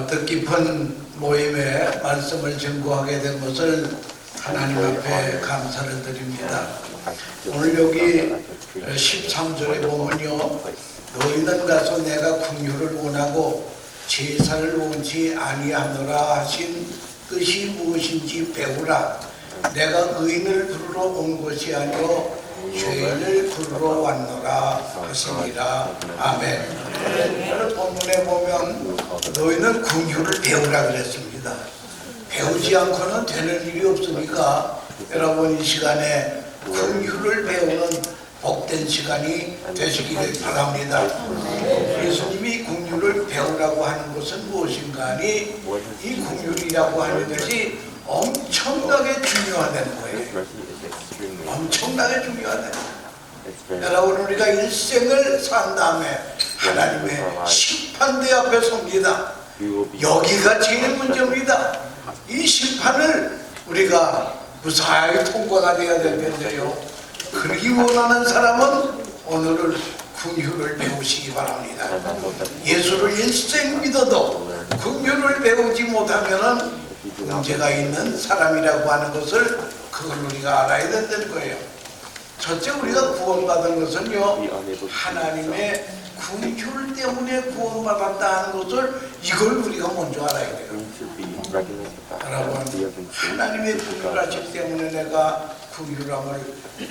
뜻깊은 모임에 말씀을 증거하게 된 것을 하나님 앞에 감사를 드립니다. 오늘 여기 13절에 보면요, 너희는 가서 내가 긍휼을 원하고 제사를 원치 아니하노라 하신 뜻이 무엇인지 배우라. 내가 의인을 부르러 온 것이 아니요 죄인을 부르러 왔노라 하시니라. 아멘. 오늘 본문에 보면 너희는 긍휼을 배우라 그랬습니다. 배우지 않고는 되는 일이 없으니까 여러분 이 시간에 긍휼을 배우는 복된 시간이 되시기를 바랍니다. 예수님이 긍휼을 배우라고 하는 것은 무엇인가 하니 이 긍휼이라고 하는 것이 엄청나게 중요하다는 거예요. 엄청나게 중요하다는 거예요. 여러분 우리가 일생을 산 다음에 하나님의 심판대 앞에 섭니다. 여기가 제일 문제입니다. 이 심판을 우리가 무사히 통과가 되어야 될 텐데요, 그러기 원하는 사람은 오늘을 긍휼을 배우시기 바랍니다. 예수를 일생 믿어도 긍휼을 배우지 못하면 문제가 있는 사람이라고 하는 것을 그걸 우리가 알아야 된다는 거예요. 첫째, 우리가 구원받은 것은요, 하나님의 긍휼 때문에 구원받았다 하는 것을 이걸 우리가 먼저 알아야 돼요. 여러분, 하나님의 긍휼하심 때문에 내가 긍휼함을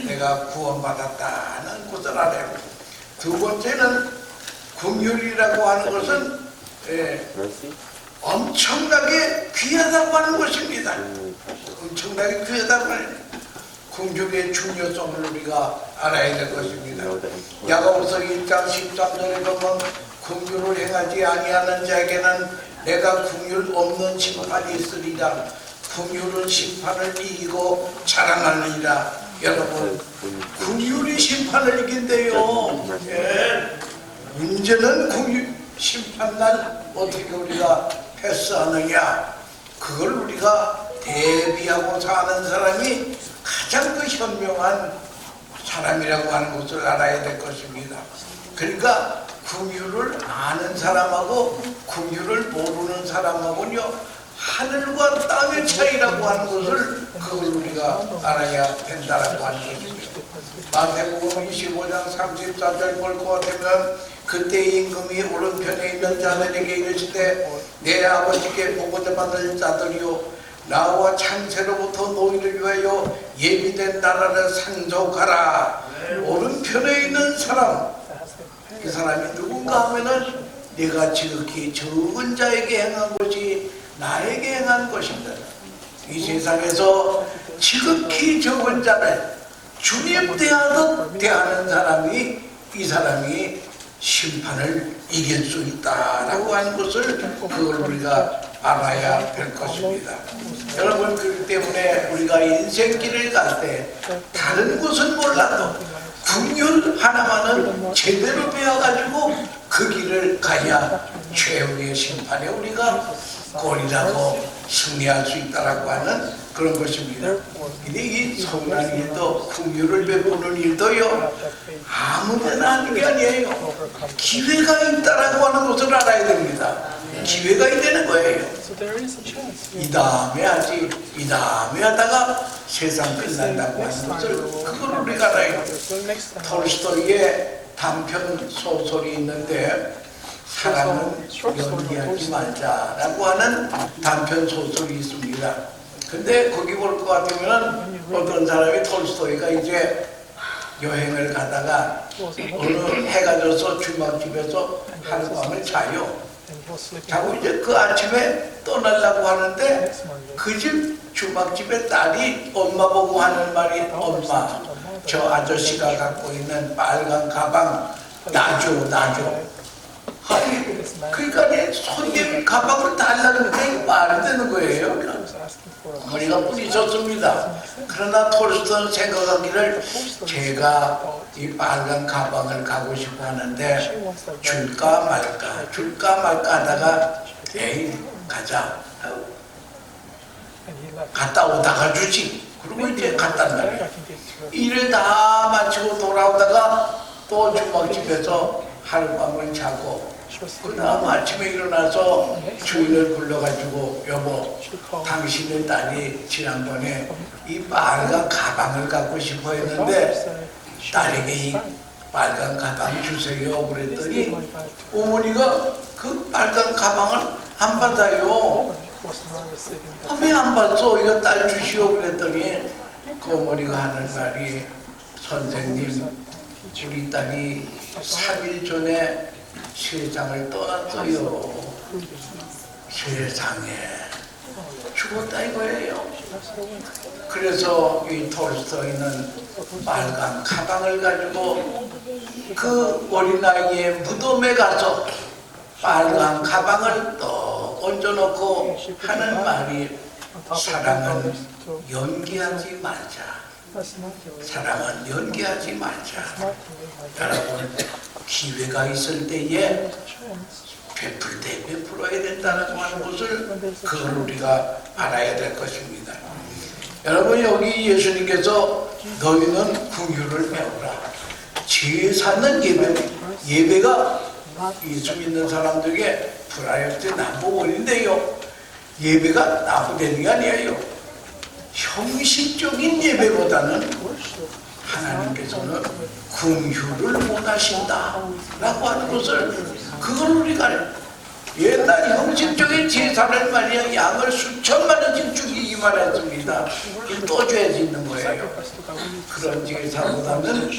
내가 구원받았다는 것을 알아야 돼요. 두 번째는 긍휼이라고 하는 것은 엄청나게 귀하다고 하는 것입니다. 엄청나게 귀하다고 하는 긍휼의 중요성을 우리가 알아야 될 것입니다. 야고보서 1장 13절에 보면 긍휼을 행하지 아니하는 자에게는 내가 긍휼 없는 심판이 있으리라. 긍휼은 심판을 이기고 자랑하느니라. 여러분, 긍휼이 심판을 이긴대요. 문제는 긍휼 심판날 어떻게 우리가 패스하느냐, 그걸 우리가 대비하고 사는 사람이 가장 그 현명한 사람이라고 하는 것을 알아야 될 것입니다. 그러니까 긍휼을 아는 사람하고 긍휼을 모르는 사람하고는요, 하늘과 땅의 차이라고 하는 것을 그걸 우리가 알아야 된다라고 하는 것입니다. 마태복음 25장 34절 볼 것 같으면 그때 임금이 오른편에 있는 자들에게 이르시되 내 아버지께 보고자 받을 자들이요 나와 창세로부터 너희를 위하여 예비된 나라를 상속하라. 오른편에 있는 사람, 그 사람이 누군가 하면은 내가 지극히 적은 자에게 행한 것이 나에게 행한 것입니다. 이 세상에서 지극히 적은 자를 주님 대하듯 대하는 사람이, 이 사람이 심판을 이길 수 있다라고 하는 것을 그걸 우리가 알아야 될 것입니다. 여러분, 그렇기 때문에 우리가 인생길을 갈 때 다른 것은 몰라도 긍휼 하나만은 제대로 배워가지고 그 길을 가야 최후의 심판에 우리가 꼴이라고 승리할 수 있다라고 하는 그런 것입니다. 근데 이 선한 일도, 긍휼을 베푸는 일도요, 아무데나 하는 게 아니에요. 기회가 있다라고 하는 것을 알아야 됩니다. 기회가 있다는 거예요. 이 다음에 하지, 이 다음에 하다가 세상 끝난다고 하는 것을 그걸 우리가 알아야 돼요. 톨스토이의 단편 소설이 있는데 사랑은 연기하지 말자라고 하는 단편 소설이 있습니다. 근데 거기 볼 것 같으면 어떤 사람이 톨스토이가 이제 여행을 가다가 어느 해가 져서 주막집에서 하룻밤을 자요. 자고 이제 그 아침에 떠나려고 하는데 그 집 주막집의 딸이 엄마 보고 하는 말이, 엄마, 저 아저씨가 갖고 있는 빨간 가방 놔줘. 아니, 그러니까 손님 가방을 달라는 게 말이 되는 거예요. 머리가 뿌리쳤습니다. 그러나 톨스토이는 생각하기를 제가 이 빨간 가방을 가고 싶어 하는데 줄까 말까 하다가 에이 가자. 갔다 오다가 주지. 그리고 이제 갔단 말이에요. 일을 다 마치고 돌아오다가 또 주막집에서 하룻밤을 자고 그 다음 아침에 일어나서 주인을 불러가지고 여보, 당신의 딸이 지난번에 이 빨간 가방을 갖고 싶어 했는데 딸에게 이 빨간 가방 주세요 그랬더니 어머니가 그 빨간 가방을 안 받아요. 왜 안 받어? 이거 딸 주시오 그랬더니 그 어머니가 하는 말이 선생님 우리 딸이 3일 전에 세상을 떠났어요. 세상에 죽었다 이거예요. 그래서 이 톨스토이는 빨간 가방을 가지고 그 어린 나이에 무덤에 가서 빨간 가방을 또 얹어놓고 하는 말이 사랑은 연기하지 말자. 사랑은 연기하지 말자. 여러분 기회가 있을 때에 베풀 때 베풀어야 된다는 하는 것을 그걸 우리가 알아야 될 것입니다. 여러분 여기 예수님께서 너희는 긍휼을 배우라. 제사는 예배가 예수 믿는 사람들에게 프라이어티 넘버원인데요. 예배가 나쁘다는 게 아니에요. 형식적인 예배보다는 하나님께서는 긍휼을 원하신다 라고 하는 것을 그걸 우리가 옛날 형식적인 제사를 말이야 양을 수천만 원씩 죽이기만 했습니다. 떠줘야 짓는 거예요. 그런 제사보다는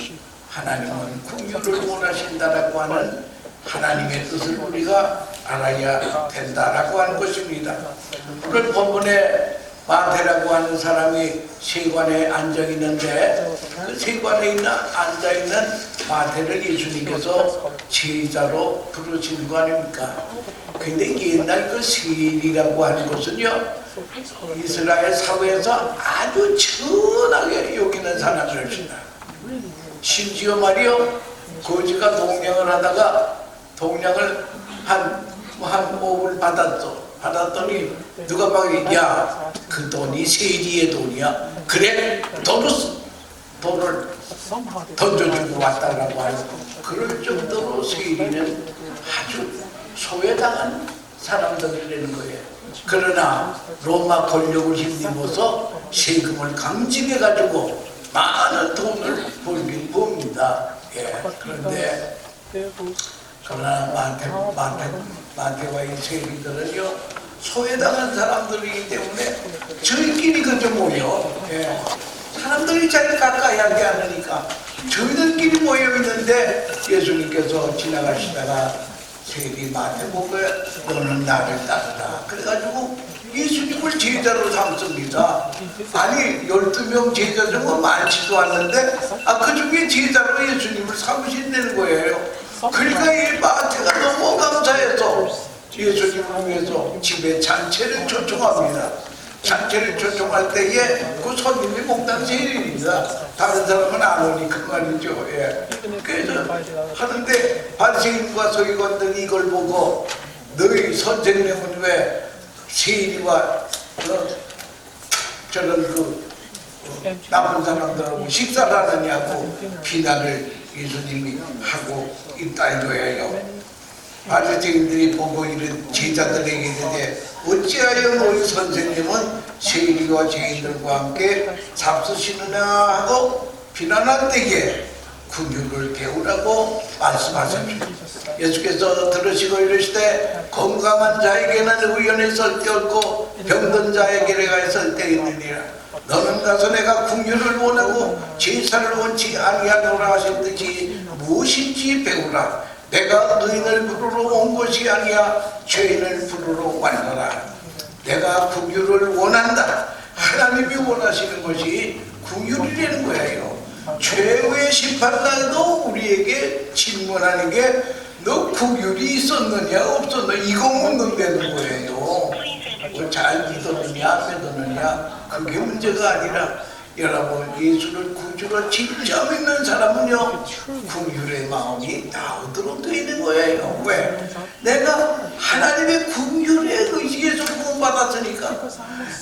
하나님은 긍휼을 원하신다라고 하는 하나님의 뜻을 우리가 알아야 된다라고 하는 것입니다. 오늘 본문에 마태라고 하는 사람이 세관에 앉아 있는데 그 세관에 앉아 있는 마태를 예수님께서 제자로 부르시는 거 아닙니까? 근데 옛날 그 세리라고 하는 것은요 이스라엘 사회에서 아주 천하게 여기는 사람들입니다. 심지어 말이요 거지가 동냥을 하다가 동냥을 한 5불 받았더니 누가 막 야 그 돈이 세리의 돈이야. 그래 돈을 던져주고 왔다라고 하는 그럴 정도로 세리는 아주 소외당한 사람들이라는 거예요. 그러나 로마 권력을 힘입어서 세금을 강진해가지고 많은 돈을 벌긴 봅니다. 예. 그런데 그러나 마태와 이 세리들은요 소외당한 사람들이기 때문에 저희끼리 그저 모여 사람들이 잘 가까이 하지 않으니까 저희들끼리 모여 있는데 예수님께서 지나가시다가 세리 마태복에 너는 나를 따르라 그래가지고 예수님을 제자로 삼습니다. 아니 12명 제자 중에 많지도 않는데 그 중에 제자로 예수님을 삼으신다는 거예요. 그러니까 이 마태가 너무 감사해서 예수님을 위해서 집에 잔치를 초청합니다. 잔치를 초청할 때에 그 손님이 목당 세리입니다. 다른 사람은 안 오니 그 말이죠. 예. 그래서 하는데 바리새인과 서기관들이 이걸 보고 너희 선생님은 왜 세리와 저런 나쁜 사람들하고 식사를 하느냐고 비난을 예수님이 하고 있다 이거예요. 바리새인들이 보고 이런 제자들에게 이르되 어찌하여 너희 선생님은 세리와 죄인들과 함께 잡수시느냐 하고 비난할 때에 긍휼을 배우라고 말씀하셨습니다. 예수께서 들으시고 이르시되 건강한 자에게는 의원에 설 데 없고 병든 자에게 내가 설 데 있느니라. 너는 가서 내가 긍휼을 원하고 제사를 원치 아니하노라 하셨듯이 무엇인지 배우라. 내가 의인을 부르러 온 것이 아니야 죄인을 부르러 왔노라. 내가 긍휼을 원한다. 하나님이 원하시는 것이 긍휼이라는 거예요. 최후의 심판날도 우리에게 질문하는 게 너 긍휼이 있었느냐 없었느냐 이거 묻는다는 거예요. 잘 믿었느냐 안 믿었느냐 그게 문제가 아니라 여러분 예수를 구주로 진짜 믿는 사람은요 긍휼의 마음이 나오도록 되어 있는 거예요. 왜? 내가 하나님의 긍휼에 의지해서 구원받았으니까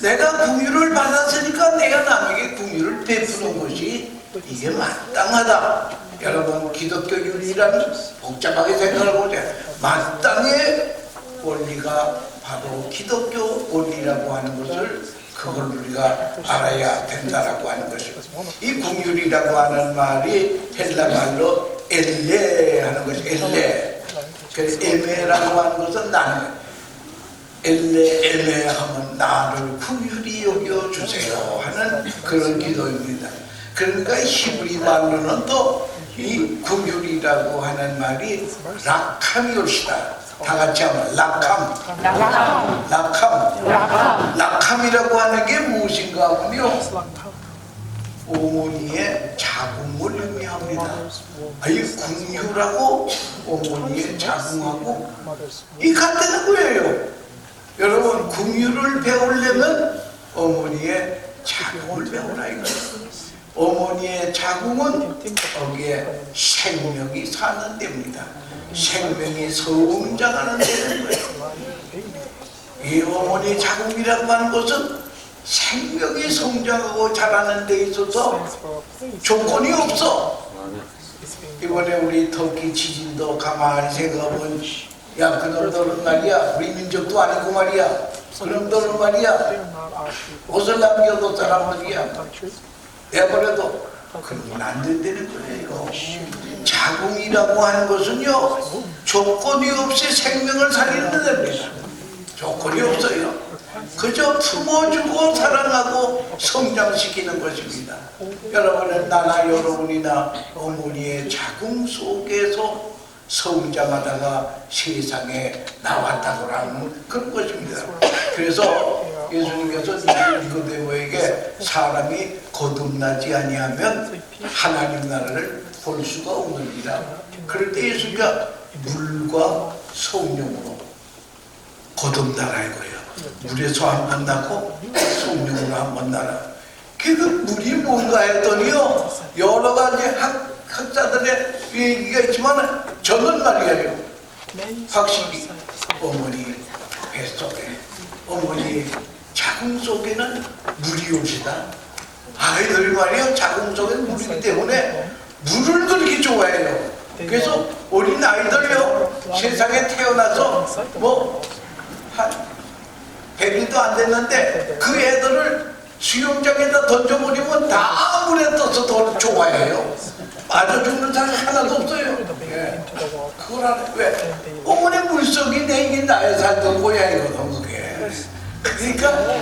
내가 긍휼을 받았으니까 내가 남에게 긍휼을 베푸는 것이 이게 마땅하다. 여러분 기독교율이란 복잡하게 생각하고 마땅히 원리가 바로 기독교 원리라고 하는 것을 그걸 우리가 알아야 된다라고 하는 것이고, 이 궁율이라고 하는 말이 헬라 말로 엘레 하는 것이 엘레. 그래서 에메라고 하는 것은 나는 엘레 에메 하면 나를 궁율이 여겨 주세요 하는 그런 기도입니다. 그러니까 히브리 말로는 또 이 궁율이라고 하는 말이 락함이 옳시다. 다 같이 하면 락함. 락함이라고 하는 게 무엇인가 하면요, 어머니의 자궁을 의미합니다. 이 궁유라고 어머니의 자궁하고 이 같은 거예요. 여러분 궁유를 배우려면 어머니의 자궁을 배우라 이거예요. 어머니의 자궁은 거기에 생명이 사는 데입니다. 생명이 성장하는 데는 거예요. 이 어머니 자궁이라고 하는 것은 생명이 성장하고 자라는 데 있어서 조건이 없어. 이번에 우리 터키 지진도 가만히 생각하면, 야 그놈들은 말이야 우리 민족도 아니고 말이야, 그놈들은 말이야 옷을 남겨도 사람 말이야 내버려도 그러면 안 된다는 거예요. 자궁이라고 하는 것은요 조건이 없이 생명을 살리는 데입니다. 조건이 없어요. 그저 품어주고 사랑하고 성장시키는 것입니다. 여러분은 나나 여러분이나 어머니의 자궁 속에서 성장하다가 세상에 나왔다고 하는 그런 것입니다. 그래서 예수님께서 니고데모에게 사람이 거듭나지 아니하면 하나님 나라를 볼 수가 없느니라. 그럴 때 예수님이 물과 성령으로 거듭나라 이거예요. 물에서 한 번 나고 성령으로 한 번 나라. 그 물이 뭔가 했더니요 여러 가지 학자들의 얘기가 있지만 저는 말이에요 확실히 어머니 뱃속에, 어머니 자궁 속에는 물이 오시다. 아이들이 말이에요 자궁 속에는 물이기 때문에 물을 그렇게 좋아해요. 그래서 어린 아이들요 세상에 태어나서 한 100일도 안 됐는데 그 애들을 수영장에다 던져버리면 다 물에 떠서 더 좋아해요. 빠져 죽는 사람 하나도 없어요. 예. 그걸 알아요. 왜? 어머니 물속이 이게 나의 살던 고향이거든 그게. 그러니까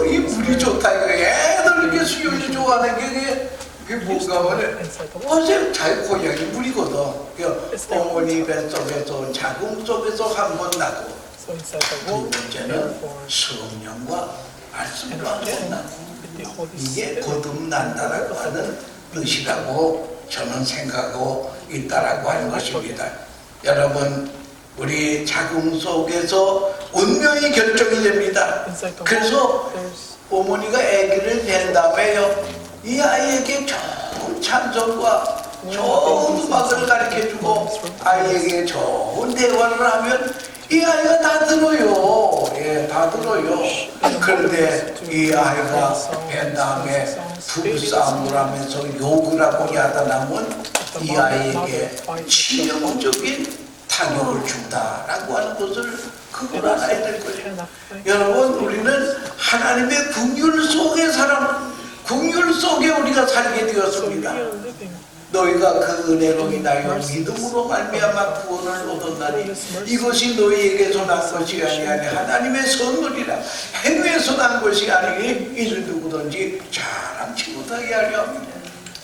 이 물이 좋다 이거. 애들 이렇게 수영이 좋아하는 게 그게 뭔가 하면 어제 자기 고향이 물이거든. 어머니 뱃속에서 자궁 속에서 한 번 나고 두 번째는 성령과 말씀과 만나고 이게 거듭난다라고 하는 뜻이라고 저는 생각하고 있다라고 하는 것입니다. 여러분 우리 자궁 속에서 운명이 결정이 됩니다. 그래서 어머니가 아기를 뵌 다음에요 이 아이에게 좋은 찬송과 좋은 음악을 가르쳐주고 아이에게 좋은 대화를 하면 이 아이가 다 들어요. 예, 다 들어요. 그런데 이 아이가 뵌 다음에 부부싸움을 하면서 욕을 하고 야단하면 이 아이에게 치명적인 타격을 준다라고 하는 것을 그걸 알아야 될 거예요. 여러분 우리는 하나님의 긍휼 속에 긍휼 속에 우리가 살게 되었습니다. 너희가 그 은혜로 인하여 믿음으로 말미암아 구원을 얻었나니 이것이 너희에게서 난 것이 아니하니 하나님의 선물이라. 행위에서 난 것이 아니니 이를 누구든지 자랑치 못하게 하려 합니다.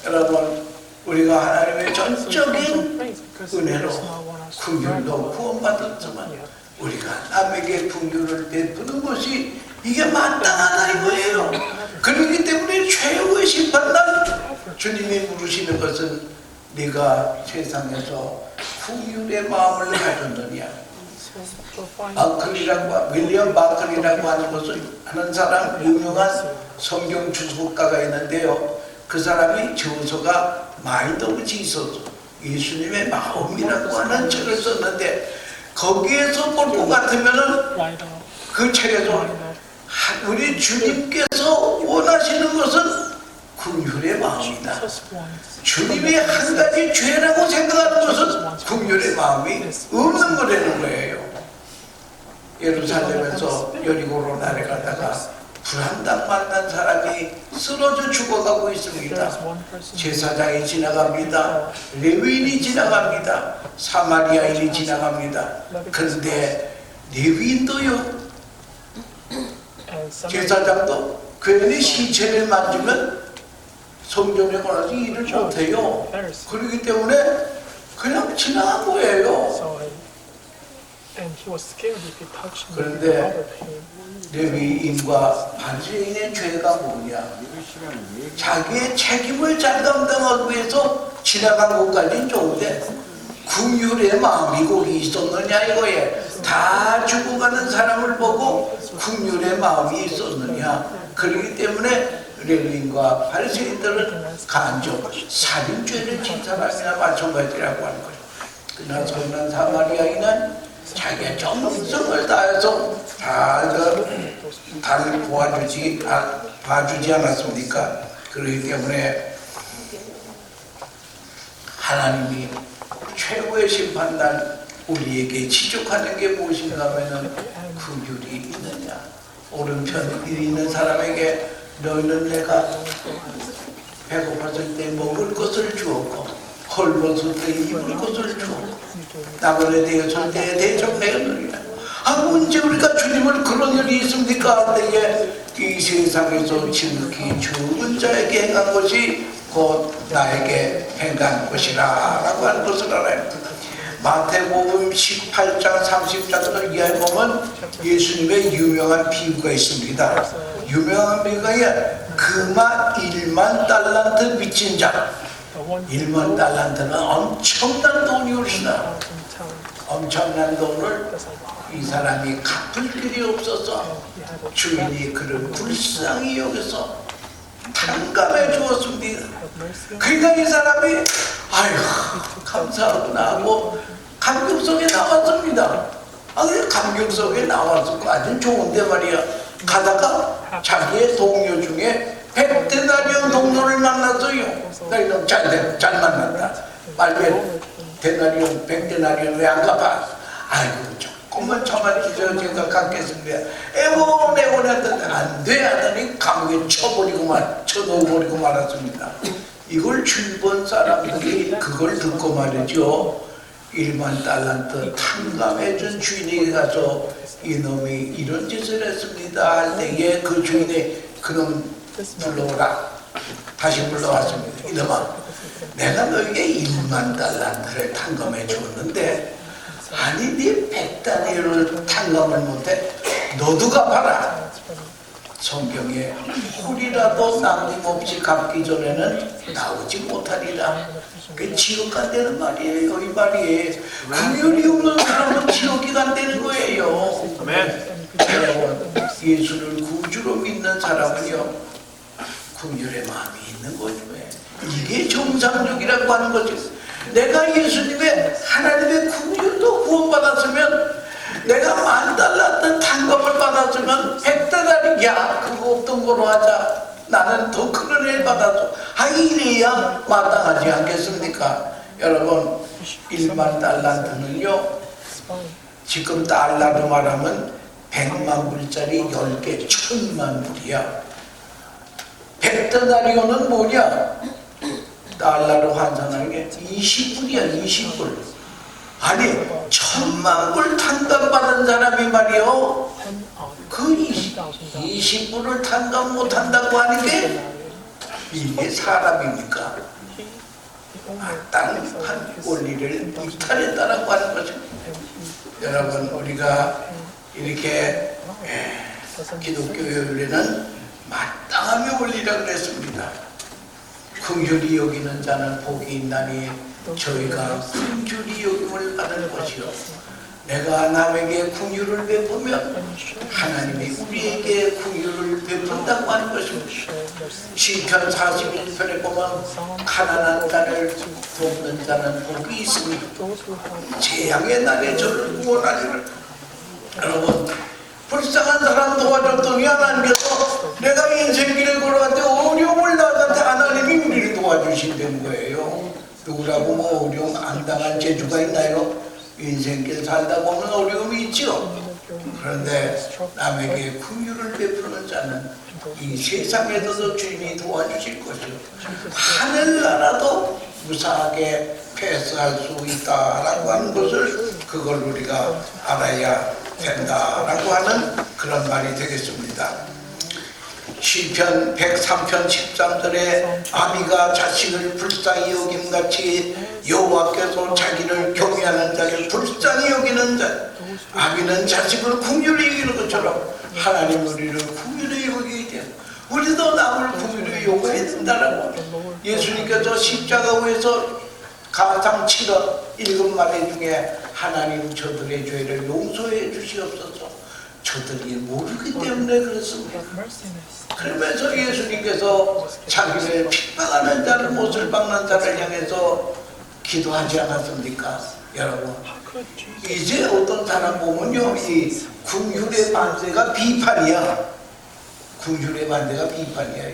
여러분 우리가 하나님의 전적인 은혜로 긍휼로 구원받았지만 우리가 남에게 긍휼을 베푸는 것이 이게 마땅하다 이거예요. 그렇기 때문에 최후의 심판날 주님이 물으시는 것은 네가 세상에서 긍휼의 마음을 가졌느냐. 윌리엄 마클이라고 하는 것은 하는 사람 유명한 성경 주석가가 있는데요. 그 사람이 저서가 마인드 오브 지서스 예수님의 마음이라고 하는 책을 썼는데 거기에서 볼 것 같으면은 그 책에서 우리 주님께서 원하시는 것은 긍휼의 마음이다. Jesus wants 주님이 한 가지 죄라고 생각하는 것은 긍휼의 마음이 없는 거라는 거예요. 예루살렘에서 여리고로 내려가다가 불한당 만난 사람이 쓰러져 죽어가고 있습니다. 제사장이 지나갑니다. 레위인이 지나갑니다. 사마리아인이 지나갑니다. 그런데 레위인도요, 제사장도 괜히 시체를 만지면 성전에 걸어서 일을 못해요. 그렇기 때문에 그냥 지나간 거예요. 그런데 레위인과 바리새인의 죄가 뭐냐? 자기의 책임을 잘 감당하기 위해서 지나간 것까지는 좋은데 긍휼의 마음이 거기 있었느냐 이거에. 다 죽어가는 사람을 보고 긍휼의 마음이 있었느냐. 그렇기 때문에 레위인과 바리새인들은 간접 살인죄를 진 사람이나 마찬가지라고 하는 거죠. 그러나 선한 사마리아인은 자기의 정성을 다해서 다를 봐주지 않았습니까? 그렇기 때문에 하나님이 최고의 심판날 우리에게 지적하는 게 무엇인가 하면은 긍휼이 있느냐. 오른편에 있는 사람에게 너희는 내가 배고팠을 때 먹을 것을 주었고 헐벗을 때 입을 것을 주었고 나그네 되었을 때 대접하였느니라. 언제 우리가 주님을 그런 일이 있습니까? 때에 이 세상에서 지극히 적은 자에게 행한 것이 곧 나에게 행한 것이라 라고 하는 것을 알아요. 마태복음 18장 30장을 이하에 보면 예수님의 유명한 비유가 있습니다. 유명한 비유가 금화 1만 달란트 빚진 자. 1만 달란트는 엄청난 돈이 오시나. 엄청난 돈을 이 사람이 갚을 길이 없어서 주인이 그를 불쌍히 여겨서 탕감해 주었습니다. 그러니까 이 사람이 아휴 감사하구나 하고 감격 속에 나왔습니다. 감격 속에 나왔을 거 아주 좋은데 말이야. 가다가 자기의 동료 중에 100데나리온 동료를 만났어요. 나 이놈 잘 만났다. 빨리 데나리온 100데나리온 왜 안 갚아? 아이고 조금만 참아주세요. 제가 갚겠습니다. 애원애원 했더니 안 돼 하더니 감옥에 쳐넣어버리고 말았습니다. 이걸 주변 사람들이 그걸 듣고 말이죠. 1만 달란트 탕감해준 주인에게 가서 이놈이 이런 짓을 했습니다 할 때에 그 주인이 그놈 불러오라. 다시 불러왔습니다. 이놈아, 내가 너에게 1만 달란트를 탕감해 줬는데 아니 네 100다니엘을 탕감을 못해? 너도 갚아라. 성경에 홀이라도 남김없이 갚기 전에는 나오지 못하리라. 그게 지옥 간다는 말이에요. 이 말이에요. 긍휼이 없는 사람은 지옥이 간다는 거예요. 여러분, 예수를 구주로 믿는 사람은요 긍휼의 마음이 있는 거죠. 이게 정상적이라고 하는 거죠. 내가 예수님의 하나님의 긍휼도 구원받았으면, 내가 1만 달란트 탕감을 받았으면 100데나리 야 그거 없던 거로 하자. 나는 더 큰 은혜를 받았어. 이래야 마땅하지 않겠습니까? 여러분, 1만 달란트는요 지금 달러로 말하면 100만 불짜리 10개 1000만 불이야. 100데나리온은 뭐냐? 달러로 환산하는 게 20불이야. 20불. 아니 1000만 불 탕감받은 사람이 말이요 그 20불을 탕감 못한다고 하는 게 이게 사람입니까? 마땅한 원리를 이탈했다라고 하는 거죠. 여러분, 우리가 이렇게 기독교에는 마땅함의 원리라고 그랬습니다. 긍휼히 여기는 자는 복이 있나니 저희가 긍휼히 여김을 받을 것이요, 내가 남에게 긍휼을 베푸면 하나님이 우리에게 긍휼을 베푼다고 하는 것입니다. 시편 41편에 보면 가난한 자를 돕는 자는 복이 있습니다. 재앙의 날에 저를 구원하리라. 여러분, 불쌍한 사람 도와줬더니 하나님께서 내가 인생길을 걸어갈 때 어려움을 나한테 안 도와주신다는 거예요. 누구라고 뭐 어려움 안 당한 재주가 있나요? 인생길 살다 보면 어려움이 있죠. 그런데 남에게 긍휼을 베푸는 자는 이 세상에서도 주님이 도와주실 것이요 하늘나라도 무사하게 패스할 수 있다라고 하는 것을 그걸 우리가 알아야 된다라고 하는 그런 말이 되겠습니다. 시편 103편 13절에 아비가 자식을 불쌍히 여김같이 여호와께서 자기를 경외하는 자를 불쌍히 여기는 자, 아비는 자식을 긍휼히 여기는 것처럼 하나님 우리를 긍휼히 여기게 돼요. 우리도 남을 긍휼히 여겨야 된다라고 예수님께서 십자가에서 가장 7억 읽은 말 중에 하나님 저들의 죄를 용서해 주시옵소서. 저들이 모르기 때문에 그렇습니다. 그러면서 예수님께서 자기를 핍박하는 자를 못을 박는 자를 향해서 기도하지 않았습니까? 여러분 이제 어떤 사람 보면요 이 긍휼의 반대가 비판이야. 긍휼의 반대가 비판이야.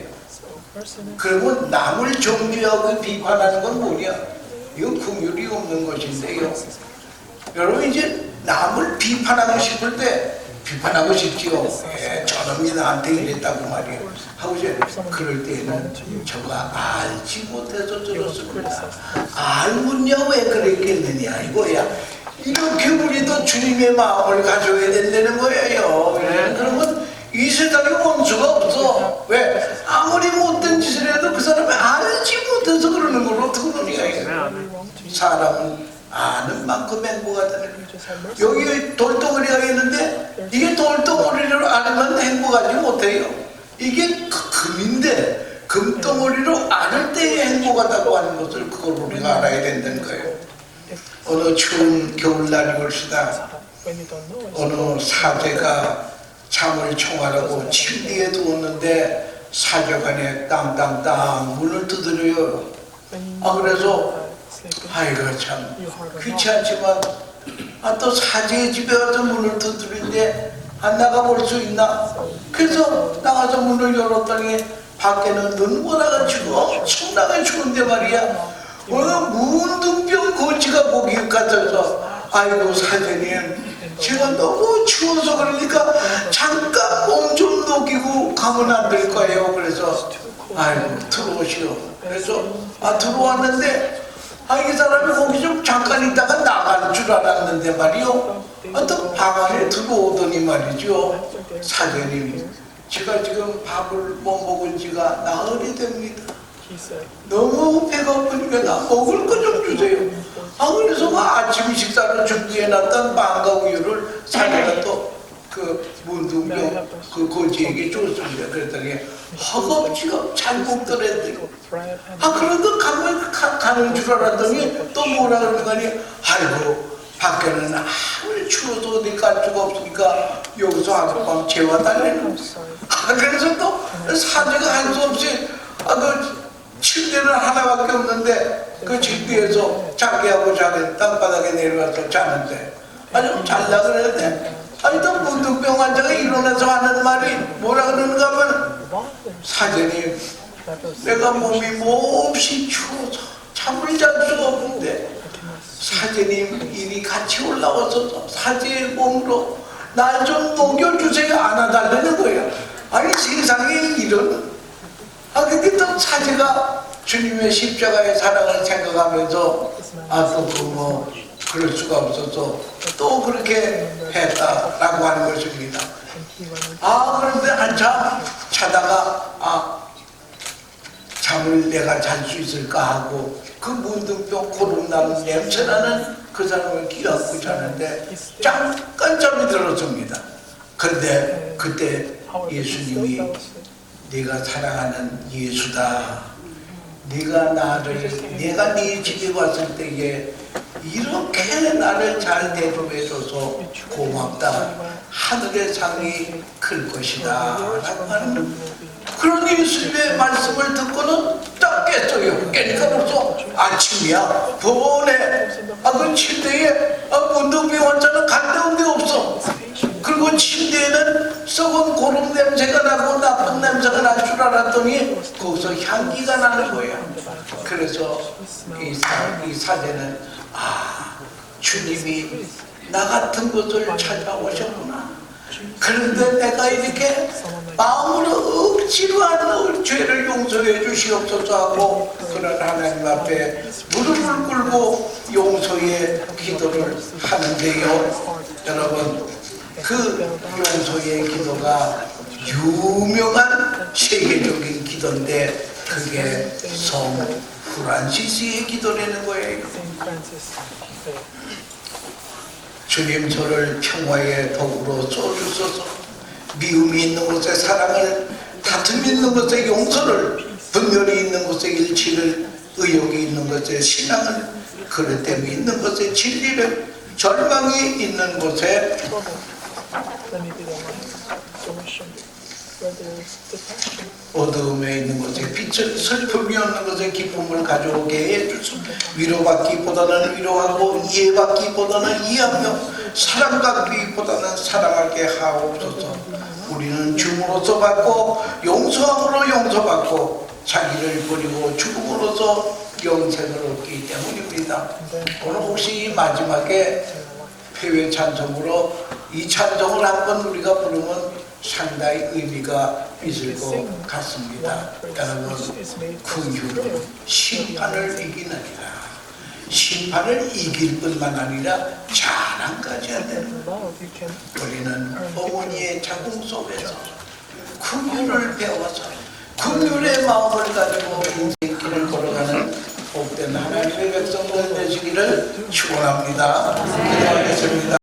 그리고 남을 정죄하고 비판하는 건 뭐냐? 이건 긍휼이 없는 것인데요. 여러분 이제 남을 비판하고 싶을 때 비판하고 싶지요. 저놈이 나한테 이랬다고 말이에요. 하고 이제 그럴 때는 저가 알지 못해서 들었습니다. 알면야 왜 그랬겠느냐 이거야. 이렇게 우리도 주님의 마음을 가져야 된다는 거예요. 그러면 이 세상에 원수가 없어. 왜? 아무리 못된 짓을 해도 그 사람이 알지 못해서 그러는 걸 어떻게 그러냐. 사람은 아는 만큼 행복가 되는 거죠. 여기 돌덩어리가 있는데 이게 돌덩어리를 알면 행복하지 못해요. 이게 금인데 금덩어리로 알을 때에 행복하다고 하는 것을 그걸 우리가 알아야 된다는 거예요. 어느 추운 겨울날이 올시다 어느 사제가 잠을 청하라고 침대에 누웠는데 사제관에 땅땅땅 문을 두드려요. 그래서 아이고 참 귀찮지만 또 사제의 집에 와서 문을 두드리는데 안 나가볼 수 있나? 그래서 나가서 문을 열었더니 밖에는 눈보라 가지고 엄청나게 추운데 말이야. 어느 문둥병 거지가 거기 gat아서 아이고 사제님 제가 너무 추워서 그러니까 잠깐 몸 좀 녹이고 가면 안 될까요? 그래서 아이고 들어오시오. 그래서 들어왔는데 이 사람이 거기 좀 잠깐 있다가 나갈 줄 알았는데 말이요. 또 방 안에 들어오더니 말이죠. 사장님, 제가 지금 밥을 못 먹은 지가 나흘이 됩니다. 너무 배가 고프니까 나 먹을 거 좀 주세요. 그래서 아침 식사를 준비해놨던 빵과 우유를 사장가 또 그 문둥병 그 거지에게 줬습니다. 그랬더니 허겁지겁 잘 먹더랬대요. 그런데 가는 줄 알았더니 또 뭐라 그러는 거니? 아이고 밖에는 아무리 추워도 어디 갈 수가 없으니까 여기서 하룻밤 재워달라는 그래서 또 사제가 할 수 없이 그 침대는 하나밖에 없는데 그 침대에서 자기하고 자기 땅바닥에 내려가서 자는데 좀 잘라 그랬네. 또 문둥병 환자가 일어나서 하는 말이 뭐라 그러는가 하면 사제님 내가 몸이 몹시 추워서 잠을 잘 수가 없는데 사제님 일이 같이 올라와서 사제의 몸으로 날 좀 녹여주세요. 안아달라는 거예요. 세상에 이런 근데 또 사제가 주님의 십자가의 사랑을 생각하면서 그럴 수가 없어서 또 그렇게 했다라고 하는 것입니다. 그런데 한참 자다가 잠을 내가 잘 수 있을까 하고 그 문둥병 고름나는 냄새나는 그 사람을 끼얹고 자는데 잠깐 잠이 들었습니다. 그런데 그때 예수님이 네가 사랑하는 예수다. 내가 네 집에 왔을 때에 이렇게 나를 잘 대접해줘서 고맙다. 하늘의 상이 클 것이다. 라고 하는 그런 예수님의 말씀을 듣고는 딱 깼어요. 깨니까 벌써 아침이야. 보네. 그 침대에 문둥병 환자는 간 데 없어. 그럼 그리고 침대에는 썩은 고름 냄새가 나고 나쁜 냄새가 날 줄 알았더니 거기서 향기가 나는 거야. 그래서 이 사제는 주님이 나 같은 것을 찾아오셨구나. 그런데 내가 이렇게 마음으로 억지로 하는 죄를 용서해 주시옵소서 하고 그런 하나님 앞에 무릎을 꿇고 용서의 기도를 하는데요. 여러분, 그 용서의 기도가 유명한 세계적인 기도인데 그게 성 프란시스의 기도라는 거예요. 주님, 저를 평화의 덕으로 써주소서. 미움이 있는 곳에 사랑을, 다툼이 있는 곳에 용서를, 분열이 있는 곳에 일치를, 의욕이 있는 곳에 신앙을, 그릇됨이 있는 곳에 진리를, 절망이 있는 곳에 어두움에 있는 곳에 빛을, 슬픔이 없는 곳에 기쁨을 가져오게 해주소서. 위로받기보다는 위로하고 이해받기보다는 이해하며 사랑받기보다는 사랑하게 하옵소서. 우리는 죽음으로서 받고 용서함으로 용서받고 자기를 버리고 죽음으로서 영생을 얻기 때문입니다. 오늘 혹시 이 마지막에 폐회 찬송으로 이 찬송을 한번 우리가 부르면 상당히 의미가 있을 것 같습니다. 여러분, 긍휼은 심판을 이기느니라. 심판을 이길 뿐만 아니라 자랑까지 한다는 우리는 어머니의 자궁 속에서 긍휼을 배워서 긍휼의 마음을 가지고 인생길을 걸어가는 복된 하나님의 백성들 되시기를 축원합니다. 기도하겠습니다.